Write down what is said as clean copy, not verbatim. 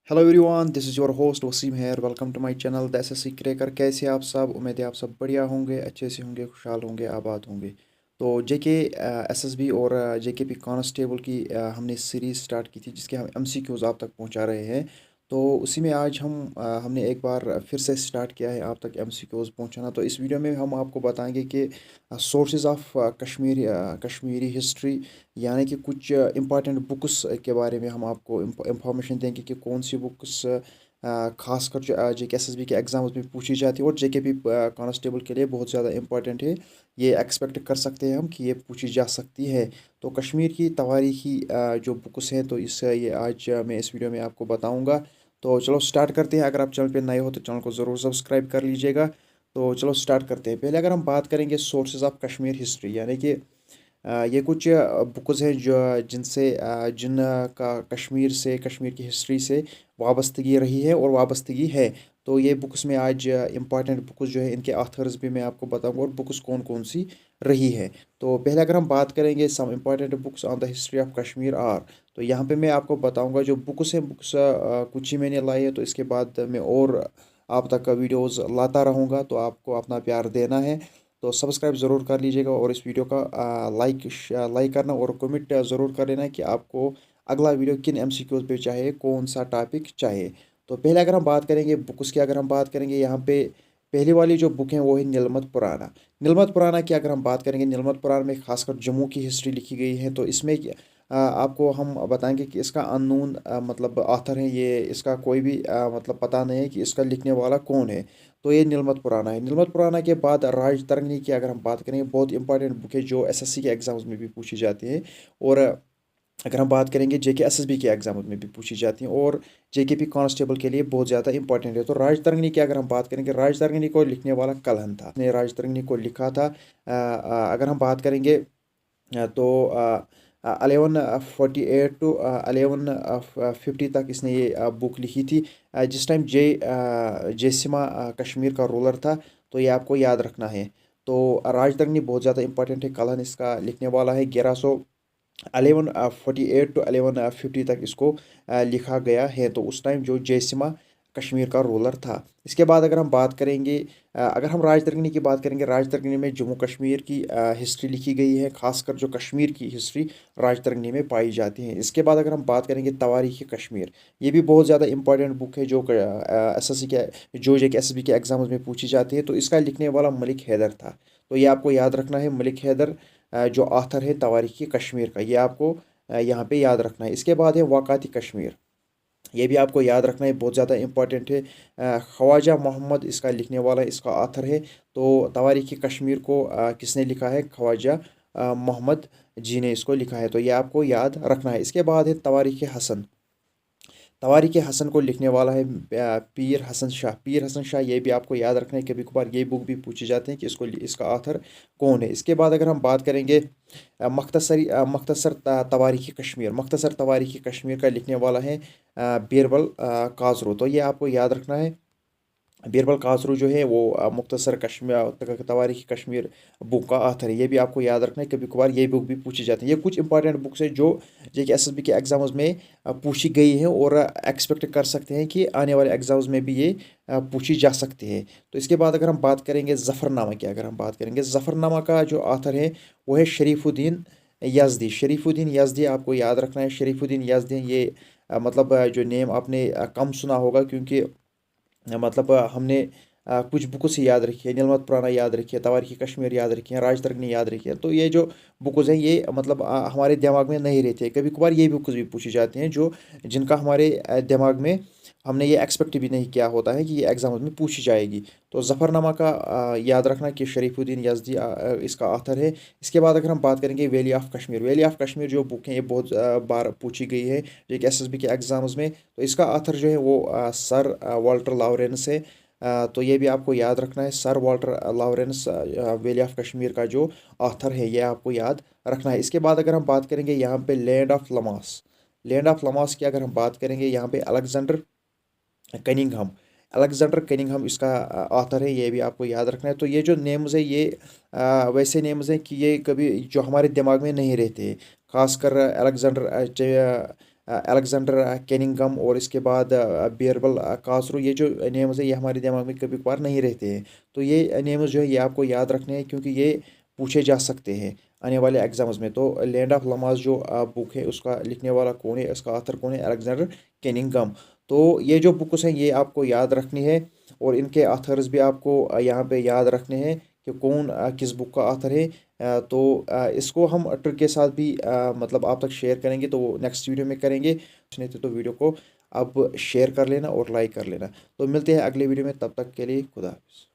Hello everyone, this is your host Waseem here. Welcome to my channel the SSC cracker. कैसे आप सब? उम्मीद है आप सब बढ़िया होंगे, अच्छे से होंगे, खुशहाल होंगे, आबाद होंगे। तो जेके एसएसबी और जेकेपी कांस्टेबल की हमने सीरीज़ स्टार्ट की थी, जिसके हम एमसीक्यूज़ आप तक पहुंचा रहे हैं। तो उसी में आज हमने एक बार फिर से स्टार्ट किया है आप तक एमसीक्यूज़ पहुंचाना। तो इस वीडियो में हम आपको बताएंगे कि सोर्सेज ऑफ कश्मीरी हिस्ट्री, यानी कि कुछ इम्पॉर्टेंट बुक्स के बारे में हम आपको इंफॉर्मेशन देंगे कि कौन सी बुक्स खासकर जो जेके एसएसबी के एग्ज़ाम्स में पूछी जाती है और जेकेपी कांस्टेबल के लिए बहुत ज़्यादा इंपॉर्टेंट है। ये एक्सपेक्ट कर सकते हैं हम कि ये पूछी जा सकती है। तो कश्मीर की तवारीखी जो बुक्स हैं, तो इस ये आज मैं इस वीडियो में आपको बताऊंगा। तो चलो स्टार्ट करते हैं। अगर आप चैनल पे नए हो तो चैनल को ज़रूर सब्सक्राइब कर लीजिएगा। तो चलो स्टार्ट करते हैं। पहले अगर हम बात करेंगे सोर्सेज ऑफ कश्मीर हिस्ट्री, यानी कि ये कुछ बुक्स हैं जो जिन का कश्मीर की हिस्ट्री से वाबस्तगी रही है और वाबस्तगी है। तो ये बुक्स में आज इम्पॉर्टेंट बुक्स जो है, इनके ऑथर्स भी मैं आपको बताऊंगा और बुक्स कौन कौन सी रही है। तो पहले अगर हम बात करेंगे some important books on the history of Kashmir are, तो यहाँ पे मैं आपको बताऊंगा जो बुक्स हैं। बुक्स कुछ ही मैंने लाई है, तो इसके बाद मैं और आप तक वीडियोज़ लाता रहूँगा। तो आपको अपना प्यार देना है, तो सब्सक्राइब ज़रूर कर लीजिएगा और इस वीडियो का लाइक करना और कमेंट ज़रूर कर लेना कि आपको अगला वीडियो किन एमसीक्यूज पे चाहिए, कौन सा टॉपिक चाहिए। तो पहले अगर हम बात करेंगे बुक्स की, अगर हम बात करेंगे यहाँ पे पहली वाली जो बुक है वो है नीलमत पुराना। नीलमत पुराना की अगर हम बात करेंगे, नीलमत पुराना में खासकर जम्मू की हिस्ट्री लिखी गई है। तो इसमें आपको हम बताएंगे कि इसका अननोन मतलब ऑथर है ये, इसका कोई भी मतलब पता नहीं है कि इसका लिखने वाला कौन है। तो ये नीलमत पुराना है। नीलमत पुराना के बाद राजतरंगिणी की अगर हम बात करेंगे, बहुत इंपॉर्टेंट बुक है जो एसएससी के एग्जाम्स में भी पूछी जाती है। और अगर हम बात करेंगे जेके एसएसबी के एग्जाम्स में भी पूछी जाती हैं और जेकेपी कांस्टेबल के लिए बहुत ज़्यादा इंपॉर्टेंट है। तो राजतरंगिणी की अगर हम बात करेंगे, राजतरंगिणी को लिखने वाला कलहन था, ने राजतरंगिणी को लिखा था। अगर हम बात करेंगे तो 1148 टू 1150 तक इसने ये बुक लिखी थी। जिस टाइम जयसिम्हा कश्मीर का रूलर था। तो ये आपको याद रखना है। तो राजतरंगिणी बहुत ज़्यादा इंपॉर्टेंट है। कलहन इसका लिखने वाला है। 1148 टू 1150 तक इसको लिखा गया है। तो उस टाइम जो जयसिम्हा कश्मीर का रूलर था। इसके बाद अगर हम बात करेंगे, अगर हम राजतरंगिणी की बात करेंगे, राजतरंगिणी में जम्मू कश्मीर की हिस्ट्री लिखी गई है। खासकर जो कश्मीर की हिस्ट्री राजतरंगिणी में पाई जाती है। इसके बाद अगर हम बात करेंगे तवारीख़ कश्मीर, ये भी बहुत ज़्यादा इंपॉर्टेंट बुक है जो एसएससी के जो जे के एसएसबी के एग्जाम्स में पूछी जाती है। तो इसका लिखने वाला मलिक हैदर था। तो ये आपको याद रखना है। मलिक हैदर जो ऑथर है तवारीख़ कश्मीर का, ये आपको यहाँ पे याद रखना है। इसके बाद है वाक़ाती कश्मीर, ये भी आपको याद रखना है, बहुत ज़्यादा इंपॉर्टेंट है। ख्वाजा मोहम्मद इसका लिखने वाला है, इसका ऑथर है। तो तवारीख़ कश्मीर को किसने लिखा है? ख्वाजा मोहम्मद जी ने इसको लिखा है। तो ये आपको याद रखना है। इसके बाद है तवारीख़ हसन। तवारीख़ हसन को लिखने वाला है पीर हसन शाह। पीर हसन शाह, ये भी आपको याद रखना है। कभी कभार ये बुक भी पूछी जाती है कि इसका ऑथर कौन है। इसके बाद अगर हम बात करेंगे मख्तसर तवारीख़ कश्मीर, मख्तसर तवारीख़ कश्मीर का लिखने वाला है बीरबल काजरू। तो ये आपको याद रखना है। बीरबल कासरू जो है वो मुख्तसर कश्मीर तवारीख़ कश्मीर बुक का आथर है। ये भी आपको याद रखना है। कभी कभार ये बुक भी पूछी जाती है। ये कुछ इंपॉर्टेंट बुक्स है जो जेके एसएसबी के एग्जाम्स में पूछी गई है और एक्सपेक्ट कर सकते हैं कि आने वाले एग्जाम्स में भी ये पूछी जा सकती है। तो इसके बाद अगर हम बात करेंगे ज़फ़रनामा की, अगर हम बात करेंगे ज़फ़रनामा का जो आथर है वो है शरीफुद्दीन यज़दी। शरीफुद्दीन यज़दी आपको याद रखना है। शरीफुद्दीन यज़दी, ये मतलब जो नेम आपने कम सुना होगा, क्योंकि मतलब हमने कुछ बुकों से याद रखी है। नीलमत पुराना याद रखी है, तवारीख़ कश्मीर याद रखी है, राजतरंगिणी याद रखी है। तो ये जो बुक्स हैं ये मतलब हमारे दिमाग में नहीं रहते। कभी कभार ये बुक्स भी पूछी जाती हैं जो जिनका हमारे दिमाग में हमने ये एक्सपेक्ट भी नहीं किया होता है कि ये एग्जाम में पूछी जाएगी। तो ज़फ़रनामा का याद रखना कि शरीफुद्दीन यज़दी इसका ऑथर है। इसके बाद अगर हम बात करेंगे valley of Kashmir, valley of Kashmir जो बुक है ये बहुत बार पूछी गई है जो कि एसएसबी के एग्जाम्स में। तो इसका ऑथर जो है वो सर वाल्टर लॉरेंस है। तो ये भी आपको याद रखना है। Sir Walter Lawrence valley of Kashmir का जो ऑथर है, ये आपको याद रखना है। इसके बाद अगर हम बात करेंगे यहाँ पे लैंड ऑफ लमास, लैंड ऑफ लमास की अगर हम बात करेंगे, यहाँ पे अलेक्जेंडर कनिंघम, अलेक्जेंडर कनिंघम इसका ऑथर है। ये भी आपको याद रखना है। तो ये जो नेम्स है ये वैसे नेम्स हैं कि ये कभी जो हमारे दिमाग में नहीं रहते। खासकर अलेक्जेंडर अलेक्जेंडर केनिंगम और इसके बाद बीरबल कासरो, ये जो नेम्स है ये हमारे दिमाग में कभी कभार नहीं रहते हैं। तो ये नेम्स जो है ये आपको याद रखने हैं, क्योंकि ये पूछे जा सकते हैं आने वाले एग्जाम्स में। तो लैंड ऑफ लमाज जो बुक है उसका लिखने वाला कौन है, इसका ऑथर कौन है, अलेक्जेंडर केनिंगम। तो ये जो बुक्स हैं ये आपको याद रखनी है, और इनके ऑथर्स भी आपको यहाँ पे याद रखने हैं कि कौन किस बुक का ऑथर है। तो इसको हम ट्रिक के साथ भी मतलब आप तक शेयर करेंगे, तो वो नेक्स्ट वीडियो में करेंगे। नहीं तो वीडियो को अब शेयर कर लेना और लाइक कर लेना। तो मिलते हैं अगले वीडियो में, तब तक के लिए खुदा हाफिज़।